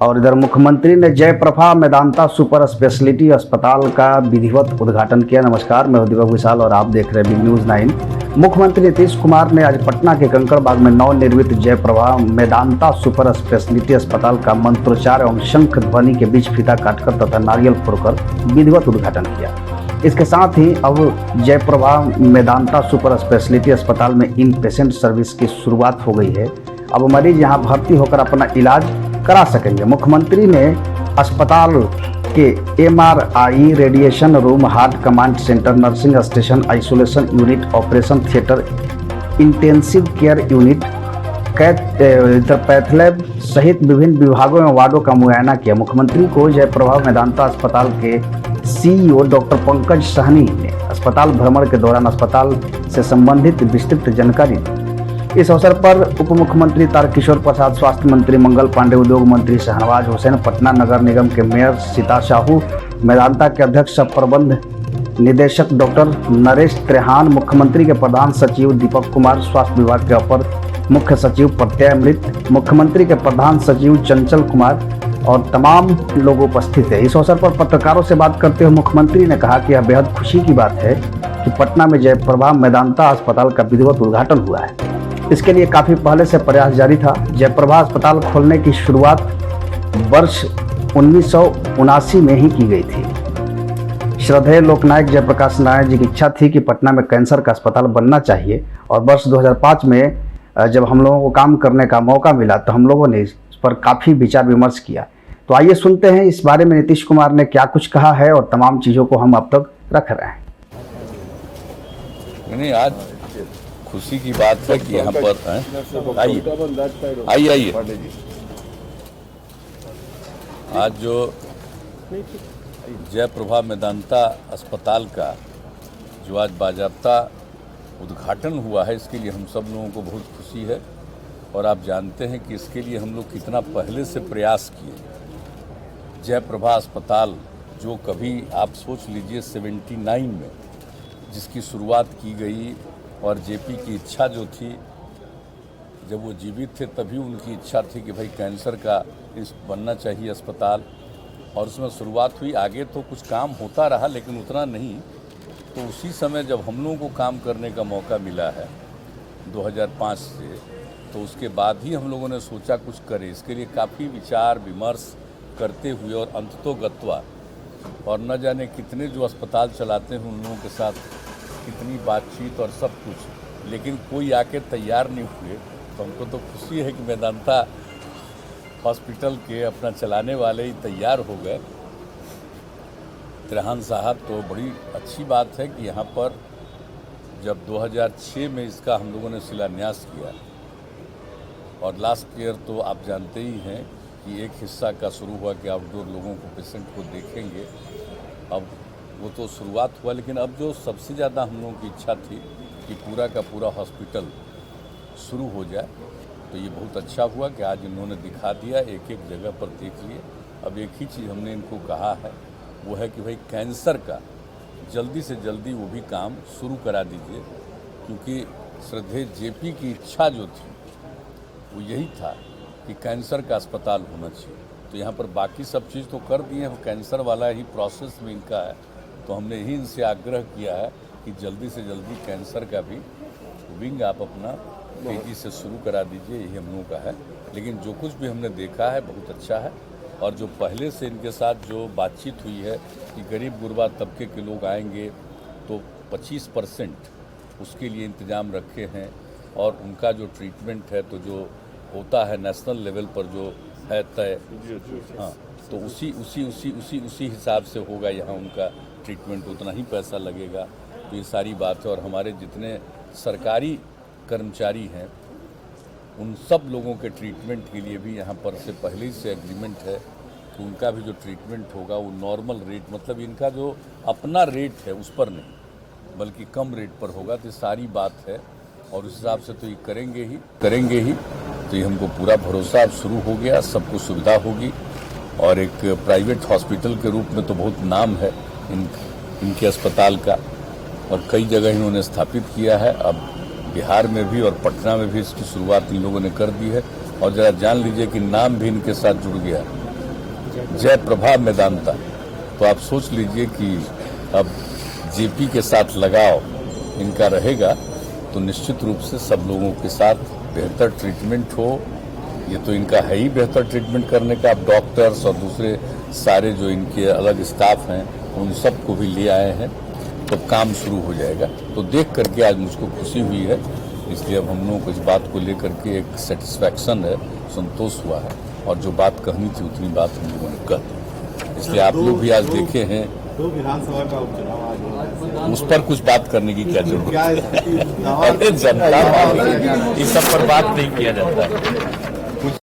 और इधर मुख्यमंत्री ने जयप्रभा मेदांता सुपर स्पेशलिटी अस्पताल का विधिवत उद्घाटन किया। नमस्कार, मैं दीपक विशाल और आप देख रहे हैं बिग न्यूज़ 9। मुख्यमंत्री नीतीश कुमार ने आज पटना के कंकड़बाग में नवनिर्मित जयप्रभा मेदांता सुपर स्पेशलिटी अस्पताल का मंत्रोच्चार एवं शंख ध्वनि के बीच फीता काटकर तथा नारियल फोड़कर विधिवत उद्घाटन किया। इसके साथ ही अब जयप्रभा मेदांता सुपर स्पेशलिटी अस्पताल में इन पेशेंट सर्विस की शुरुआत हो गई है। अब मरीज यहां भर्ती होकर अपना इलाज करा सकेंगे। मुख्यमंत्री ने अस्पताल के MRI, radiation room, heart command centre, nursing station, isolation unit, operation theatre, intensive care unit, path lab सहित विभिन्न विभागों एवं वार्डों का मुआयना किया। मुख्यमंत्री को जयप्रभा मेदांता अस्पताल के CEO डॉक्टर पंकज सहनी ने अस्पताल भ्रमण के दौरान अस्पताल से संबंधित विस्तृत जानकारी दी। इस अवसर पर उप मुख्यमंत्री तारकिशोर प्रसाद, स्वास्थ्य मंत्री मंगल पांडे, उद्योग मंत्री शहनवाज हुसैन, पटना नगर निगम के मेयर सीता साहू, मेदांता के अध्यक्ष प्रबंध निदेशक डॉक्टर नरेश त्रेहान, मुख्यमंत्री के प्रधान सचिव दीपक कुमार, स्वास्थ्य विभाग के अपर मुख्य सचिव प्रत्यय अमृत, मुख्यमंत्री के प्रधान सचिव चंचल कुमार और तमाम लोग उपस्थित थे। इस अवसर पर पत्रकारों से बात करते हुए मुख्यमंत्री ने कहा कि यह बेहद खुशी की बात है कि पटना में जयप्रभा मेदांता अस्पताल का विधिवत उद्घाटन हुआ है। इसके लिए काफ़ी पहले से प्रयास जारी था। जयप्रभा अस्पताल खोलने की शुरुआत वर्ष 1979 में ही की गई थी। श्रद्धेय लोकनायक जयप्रकाश नारायण जी की इच्छा थी कि पटना में कैंसर का अस्पताल बनना चाहिए और वर्ष 2005 में जब हम लोगों को काम करने का मौका मिला तो हम लोगों ने इस पर काफ़ी विचार विमर्श किया। तो आइए सुनते हैं इस बारे में नीतीश कुमार ने क्या कुछ कहा है और तमाम चीज़ों को हम अब तक रख रहे हैं। नहीं, आज खुशी की बात है कि यहाँ पर आइए आज जो जयप्रभा मेदांता अस्पताल का जो आज बाजाबता उद्घाटन हुआ है, इसके लिए हम सब लोगों को बहुत खुशी है। और आप जानते हैं कि इसके लिए हम लोग कितना पहले से प्रयास किए। जयप्रभा अस्पताल जो कभी आप सोच लीजिए 79 में जिसकी शुरुआत की गई और जेपी की इच्छा जो थी, जब वो जीवित थे तभी उनकी इच्छा थी कि भाई कैंसर का इस बनना चाहिए अस्पताल, और उसमें शुरुआत हुई। आगे तो कुछ काम होता रहा लेकिन उतना नहीं। तो उसी समय जब हम लोगों को काम करने का मौका मिला है 2005 से, तो उसके बाद ही हम लोगों ने सोचा कुछ करें। इसके लिए काफ़ी विचार विमर्श करते हुए और अंततोगत्वा और न जाने कितने जो अस्पताल चलाते हैं उन लोगों के साथ कितनी बातचीत और सब कुछ, लेकिन कोई आके तैयार नहीं हुए। तो हमको तो खुशी है कि मेदांता हॉस्पिटल के अपना चलाने वाले ही तैयार हो गए, त्रेहान साहब। तो बड़ी अच्छी बात है कि यहाँ पर जब 2006 में इसका हम लोगों ने शिलान्यास किया और लास्ट ईयर तो आप जानते ही हैं कि एक हिस्सा का शुरू हुआ कि आउटडोर लोगों को, पेशेंट को देखेंगे। अब वो तो शुरुआत हुआ, लेकिन अब जो सबसे ज़्यादा हम लोगों की इच्छा थी कि पूरा का पूरा हॉस्पिटल शुरू हो जाए। तो ये बहुत अच्छा हुआ कि आज इन्होंने दिखा दिया, एक एक जगह पर देख लिए। अब एक ही चीज़ हमने इनको कहा है, वो है कि भाई कैंसर का जल्दी से जल्दी वो भी काम शुरू करा दीजिए, क्योंकि श्रद्धेय जेपी की इच्छा जो थी वो यही था कि कैंसर का अस्पताल होना चाहिए। तो यहाँ पर बाकी सब चीज़ तो कर दिए हैं, कैंसर वाला ही प्रोसेस में इनका है। तो हमने ही इनसे आग्रह किया है कि जल्दी से जल्दी कैंसर का भी विंग आप अपना तेज़ी से शुरू करा दीजिए, यही हम लोगों का है। लेकिन जो कुछ भी हमने देखा है बहुत अच्छा है। और जो पहले से इनके साथ जो बातचीत हुई है कि गरीब गुरबा तबके के लोग आएंगे तो 25% उसके लिए इंतज़ाम रखे हैं। और उनका जो ट्रीटमेंट है तो जो होता है नेशनल लेवल पर जो है तय, हाँ, तो उसी हिसाब से होगा यहाँ उनका ट्रीटमेंट, उतना ही पैसा लगेगा। तो ये सारी बात है। और हमारे जितने सरकारी कर्मचारी हैं उन सब लोगों के ट्रीटमेंट के लिए भी यहाँ पर से पहले ही से एग्रीमेंट है कि उनका भी जो ट्रीटमेंट होगा वो नॉर्मल रेट, मतलब इनका जो अपना रेट है उस पर नहीं बल्कि कम रेट पर होगा। तो सारी बात है और उस हिसाब से तो ये करेंगे ही। तो ये हमको पूरा भरोसा अब शुरू हो गया, सबको सुविधा होगी। और एक प्राइवेट हॉस्पिटल के रूप में तो बहुत नाम है इनके अस्पताल का, और कई जगह इन्होंने स्थापित किया है। अब बिहार में भी और पटना में भी इसकी शुरुआत इन लोगों ने कर दी है। और ज़रा जान लीजिए कि नाम भी इनके साथ जुड़ गया, जयप्रभा मेदांता, तो आप सोच लीजिए कि अब जेपी के साथ लगाव इनका रहेगा तो निश्चित रूप से सब लोगों के साथ बेहतर ट्रीटमेंट हो। ये तो इनका है ही बेहतर ट्रीटमेंट करने का। अब डॉक्टर्स और दूसरे सारे जो इनके अलग स्टाफ हैं उन सबको भी ले आए हैं, तो काम शुरू हो जाएगा। तो देख करके आज मुझको खुशी हुई है, इसलिए अब हम लोगों को इस बात को लेकर के एक सेटिस्फैक्शन है, संतोष हुआ है, और जो बात कहनी थी उतनी बात हम लोगों ने कह, इसलिए आप लोग भी आज देखे हैं। तो विधानसभा का उपचुनाव आज उस पर कुछ बात करने की क्या जरूरत है? अरे जनता इस सब पर बात नहीं किया जाता है।